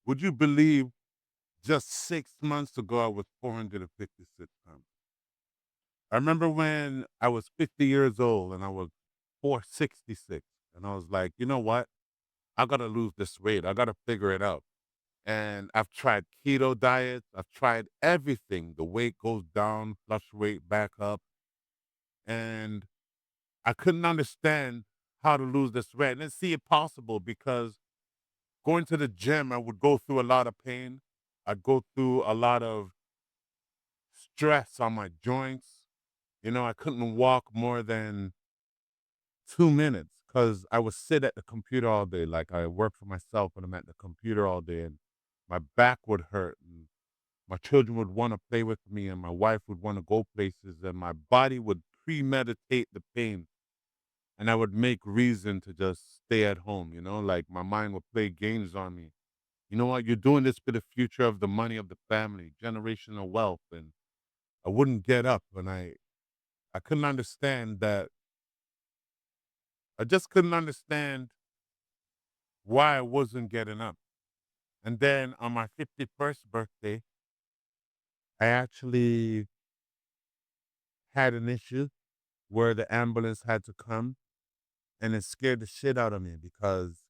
Would you believe just 6 months ago I was 456 pounds? I remember when I was 50 years old and I was 466, and I was like, you know what? I gotta lose this weight. I gotta figure it out. And I've tried keto diets. I've tried everything. The weight goes down, fluctuate back up. And I couldn't understand how to lose this weight. And didn't see it possible because going to the gym, I would go through a lot of pain. I'd go through a lot of stress on my joints. I couldn't walk more than 2 minutes because I would sit at the computer all day. Like I work for myself and I'm at the computer all day and my back would hurt and my children would want to play with me and my wife would want to go places and my body would premeditate the pain and I would make reason to just stay at home, like my mind would play games on me. You know what? You're doing this for the future of the money of the family, generational wealth. And I wouldn't get up and I couldn't understand that. I just couldn't understand why I wasn't getting up. And then on my 51st birthday, I actually had an issue where the ambulance had to come and it scared the shit out of me because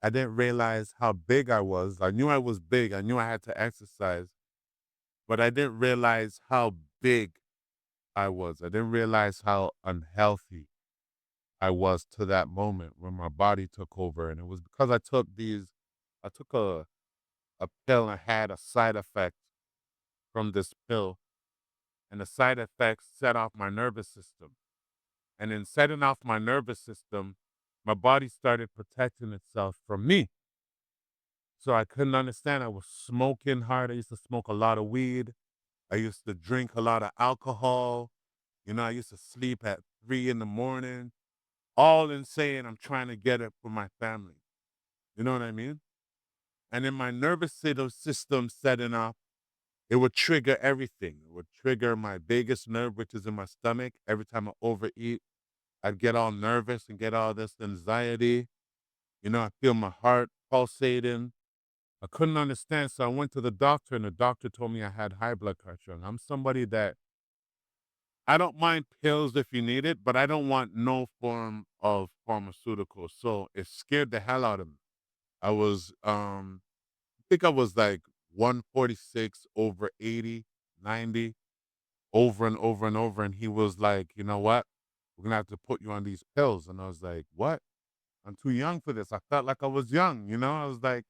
I didn't realize how big I was. I knew I was big. I knew I had to exercise, but I didn't realize how big I was. I didn't realize how unhealthy I was to that moment when my body took over. And it was because I took a pill and had a side effect from this pill. And the side effects set off my nervous system. And in setting off my nervous system, my body started protecting itself from me. So I couldn't understand. I was smoking hard. I used to smoke a lot of weed. I used to drink a lot of alcohol. I used to sleep at 3 in the morning, all in saying I'm trying to get it for my family. You know what I mean? And in my nervous system setting off, it would trigger everything. It would trigger my biggest nerve, which is in my stomach. Every time I overeat, I'd get all nervous and get all this anxiety. I feel my heart pulsating. I couldn't understand. So I went to the doctor, and the doctor told me I had high blood pressure. And I'm somebody that I don't mind pills if you need it, but I don't want no form of pharmaceutical. So it scared the hell out of me. I think I was like 146 over 80, 90, over and over and over. And he was like, you know what? We're going to have to put you on these pills. And I was like, what? I'm too young for this. I felt like I was young, I was like,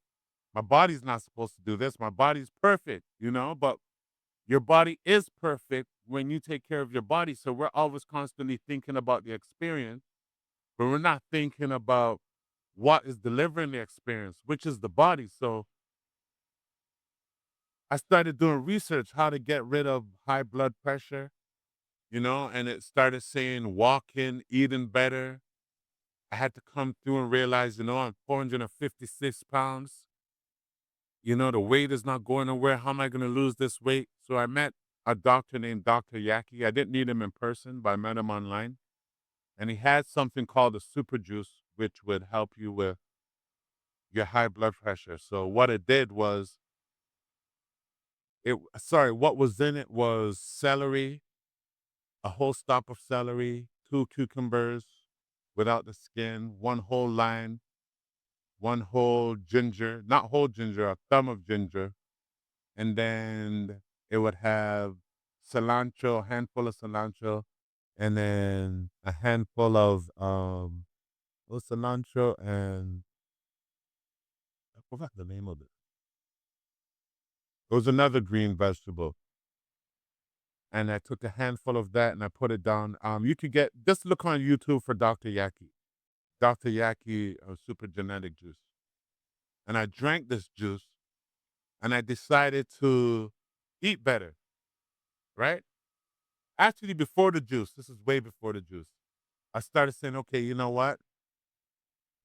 my body's not supposed to do this. My body's perfect, but your body is perfect when you take care of your body. So we're always constantly thinking about the experience, but we're not thinking about what is delivering the experience, which is the body. So I started doing research how to get rid of high blood pressure, and it started saying walking, eating better. I had to come through and realize, I'm 456 pounds. The weight is not going nowhere. How am I going to lose this weight? So I met a doctor named Dr. Yaki. I didn't meet him in person, but I met him online. And he had something called a super juice, which would help you with your high blood pressure. So what it did was, what was in it was celery, a whole stalk of celery, two cucumbers without the skin, one whole lime, one whole ginger, not whole ginger, a thumb of ginger, and then it would have cilantro, a handful of cilantro, and then a handful of cilantro and I forgot the name of it. It was another green vegetable, and I took a handful of that and I put it down. You could just look on YouTube for Dr. Yaki super genetic juice, and I drank this juice, and I decided to eat better. Right? Actually, before the juice, this is way before the juice. I started saying, okay, you know what?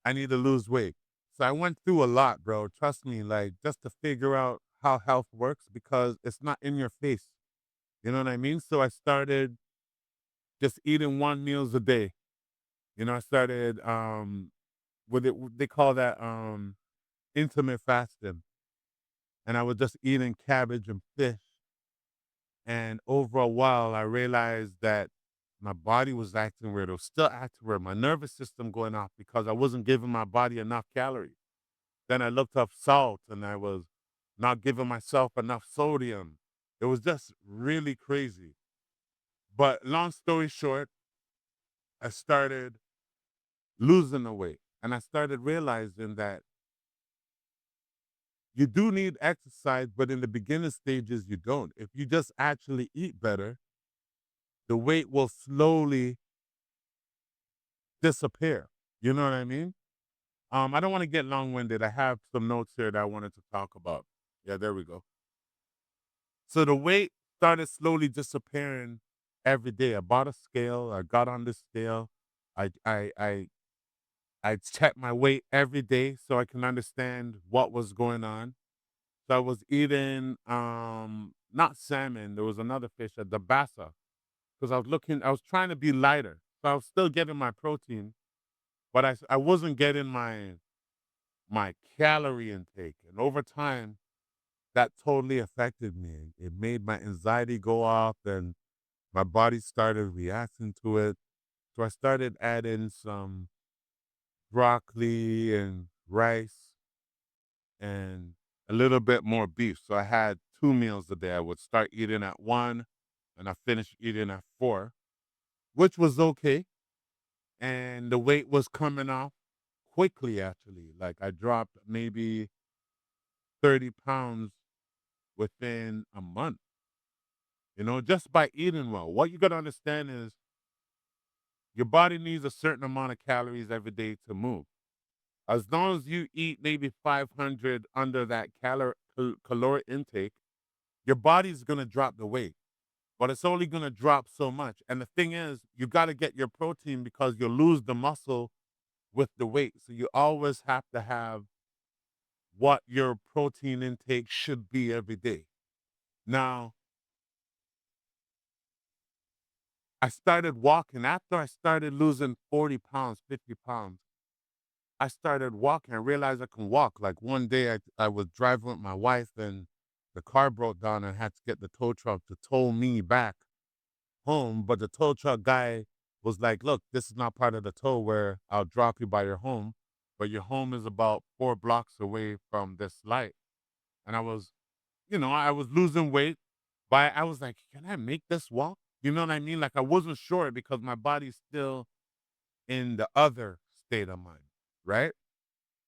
I need to lose weight. So I went through a lot, bro. Trust me, like just to figure out how health works because it's not in your face. You know what I mean? So I started just eating one meals a day. I started what they call that intermittent fasting. and I was just eating cabbage and fish. And over a while, I realized that my body was acting weird. It was still acting weird. My nervous system going off because I wasn't giving my body enough calories. Then I looked up salt and I was not giving myself enough sodium. It was just really crazy. But long story short, I started losing the weight and I started realizing that you do need exercise, but in the beginning stages, you don't. If you just actually eat better, the weight will slowly disappear. You know what I mean? I don't want to get long winded. I have some notes here that I wanted to talk about. Yeah, there we go. So the weight started slowly disappearing every day. I bought a scale. I got on the scale. I I I I checked my weight every day so I can understand what was going on. So I was eating not salmon. There was another fish, the bassa, because I was trying to be lighter. So I was still getting my protein, but I wasn't getting my calorie intake. And over time, that totally affected me. It made my anxiety go up and my body started reacting to it. So I started adding some broccoli and rice and a little bit more beef. So I had 2 meals a day. I would start eating at 1 and I finished eating at 4, which was okay. And the weight was coming off quickly, actually. Like I dropped maybe 30 pounds within a month, just by eating well. What you got to understand is your body needs a certain amount of calories every day to move. As long as you eat maybe 500 under that caloric intake, your body's going to drop the weight, but it's only going to drop so much. And the thing is, you got to get your protein because you'll lose the muscle with the weight. So you always have to have what your protein intake should be every day. Now, I started walking after I started losing 40 pounds, 50 pounds. I started walking. I realized I can walk. Like one day I was driving with my wife and the car broke down and I had to get the tow truck to tow me back home. But the tow truck guy was like, look, this is not part of the tow where I'll drop you by your home, but your home is about 4 blocks away from this light. And I was losing weight, but I was like, can I make this walk? You know what I mean? Like I wasn't sure because my body's still in the other state of mind, right?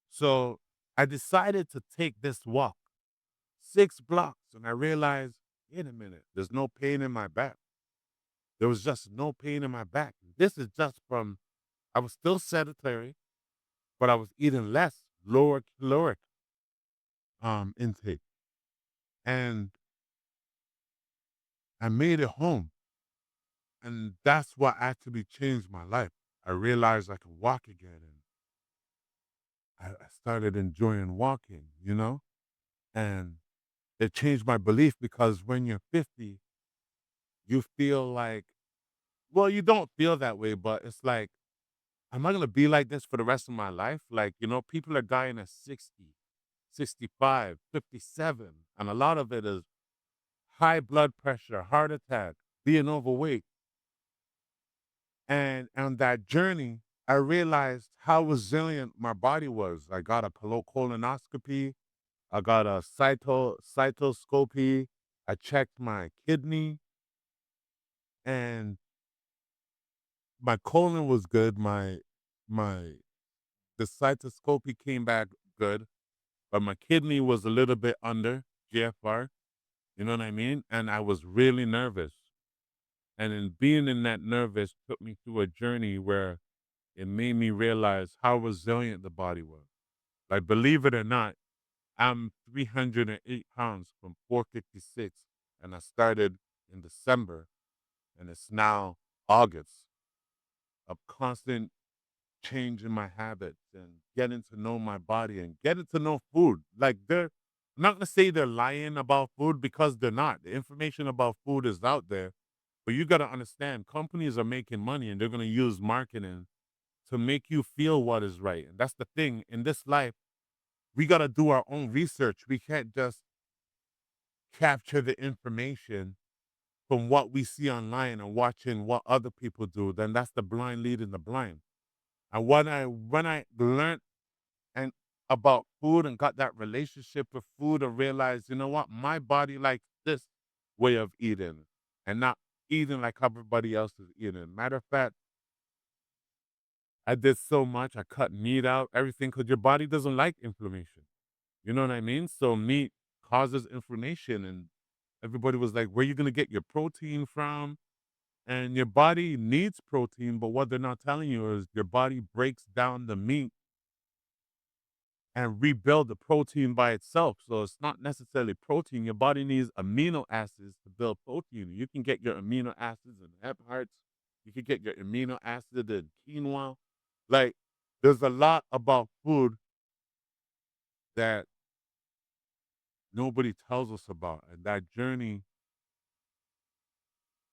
So I decided to take this walk 6 blocks and I realized, wait a minute, there's no pain in my back. There was just no pain in my back. This is just from, I was still sedentary, but I was eating less, lower caloric intake. And I made it home. And that's what actually changed my life. I realized I could walk again and I started enjoying walking. And it changed my belief because when you're 50, you feel like, well, you don't feel that way, but it's like, am I going to be like this for the rest of my life? Like, people are dying at 60, 65, 57, and a lot of it is high blood pressure, heart attack, being overweight. And on that journey, I realized how resilient my body was. I got a colonoscopy. I got a cytoscopy. I checked my kidney and my colon was good. My the cytoscopy came back good, but my kidney was a little bit under GFR. You know what I mean? And I was really nervous. And in being in that nervous took me through a journey where it made me realize how resilient the body was. Like, believe it or not, I'm 308 pounds from 456, and I started in December, and it's now August. A constant change in my habits and getting to know my body and getting to know food. Like, I'm not gonna say they're lying about food because they're not. The information about food is out there, but you got to understand companies are making money and they're gonna use marketing to make you feel what is right. And that's the thing in this life. We got to do our own research. We can't just capture the information from what we see online and watching what other people do, then that's the blind leading the blind. And when I learned and about food and got that relationship with food and realized, you know what, my body likes this way of eating and not eating like everybody else is eating. Matter of fact, I did so much. I cut meat out, everything, because your body doesn't like inflammation. You know what I mean? So meat causes inflammation, and everybody was like, "Where you gonna get your protein from?" And your body needs protein, but what they're not telling you is your body breaks down the meat and rebuild the protein by itself. So it's not necessarily protein. Your body needs amino acids to build protein. You can get your amino acids in hep hearts. You can get your amino acid in quinoa. Like, there's a lot about food that nobody tells us about. And that journey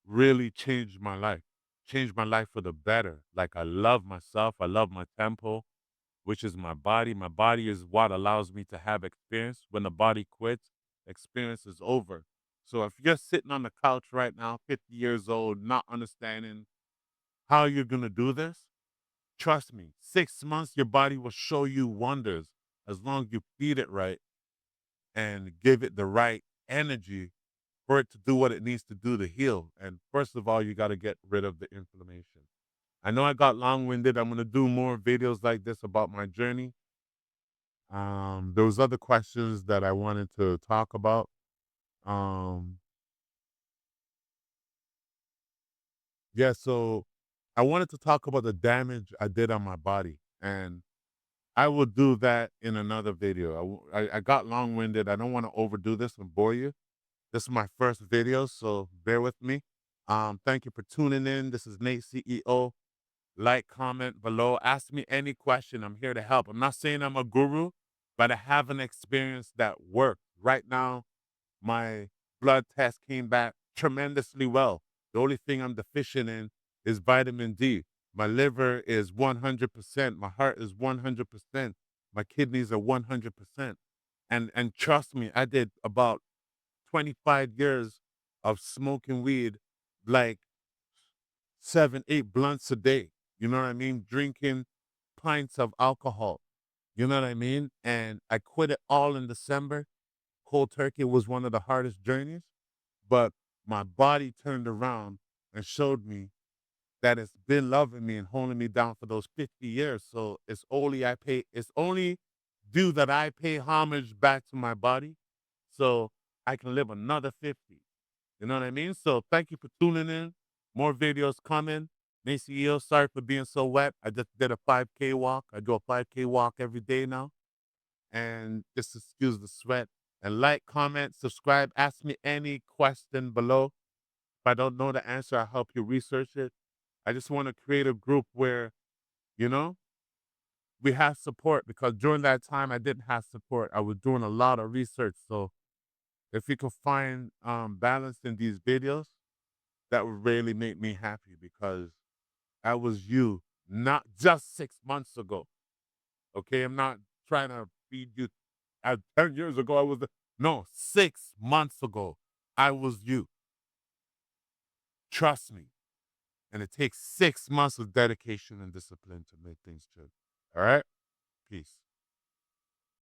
really changed my life for the better. Like, I love myself. I love my tempo, which is my body. My body is what allows me to have experience. When the body quits, experience is over. So if you're sitting on the couch right now, 50 years old, not understanding how you're going to do this, trust me, 6 months, your body will show you wonders as long as you feed it right and give it the right energy for it to do what it needs to do to heal. And first of all, you got to get rid of the inflammation. I know I got long winded. I'm going to do more videos like this about my journey. There was other questions that I wanted to talk about. Um, yeah, so I wanted to talk about the damage I did on my body, and I will do that in another video. I got long winded. I don't want to overdo this and bore you. This is my first video, so bear with me. Thank you for tuning in. This is Nate, CEO. Like, comment below. Ask me any question. I'm here to help. I'm not saying I'm a guru, but I have an experience that worked. Right now, my blood test came back tremendously well. The only thing I'm deficient in is vitamin D. My liver is 100%. My heart is 100%. My kidneys are 100%. And trust me, I did about 25 years of smoking weed, like 7, 8 blunts a day. You know what I mean? Drinking pints of alcohol. You know what I mean? And I quit it all in December. Cold turkey was one of the hardest journeys, but my body turned around and showed me that it's been loving me and holding me down for those 50 years. So it's only due that I pay homage back to my body so I can live another 50. You know what I mean? So thank you for tuning in. More videos coming. Maceo, sorry for being so wet. I just did a 5K walk. I do a 5K walk every day now. And just excuse the sweat. And like, comment, subscribe. Ask me any question below. If I don't know the answer, I'll help you research it. I just want to create a group where, you know, we have support because during that time I didn't have support. I was doing a lot of research. So if you could find balance in these videos, that would really make me happy because I was you not just 6 months ago. Okay, I'm not trying to feed you. 10 years ago, I was no 6 months ago. I was you. Trust me, and it takes 6 months of dedication and discipline to make things change. All right, peace.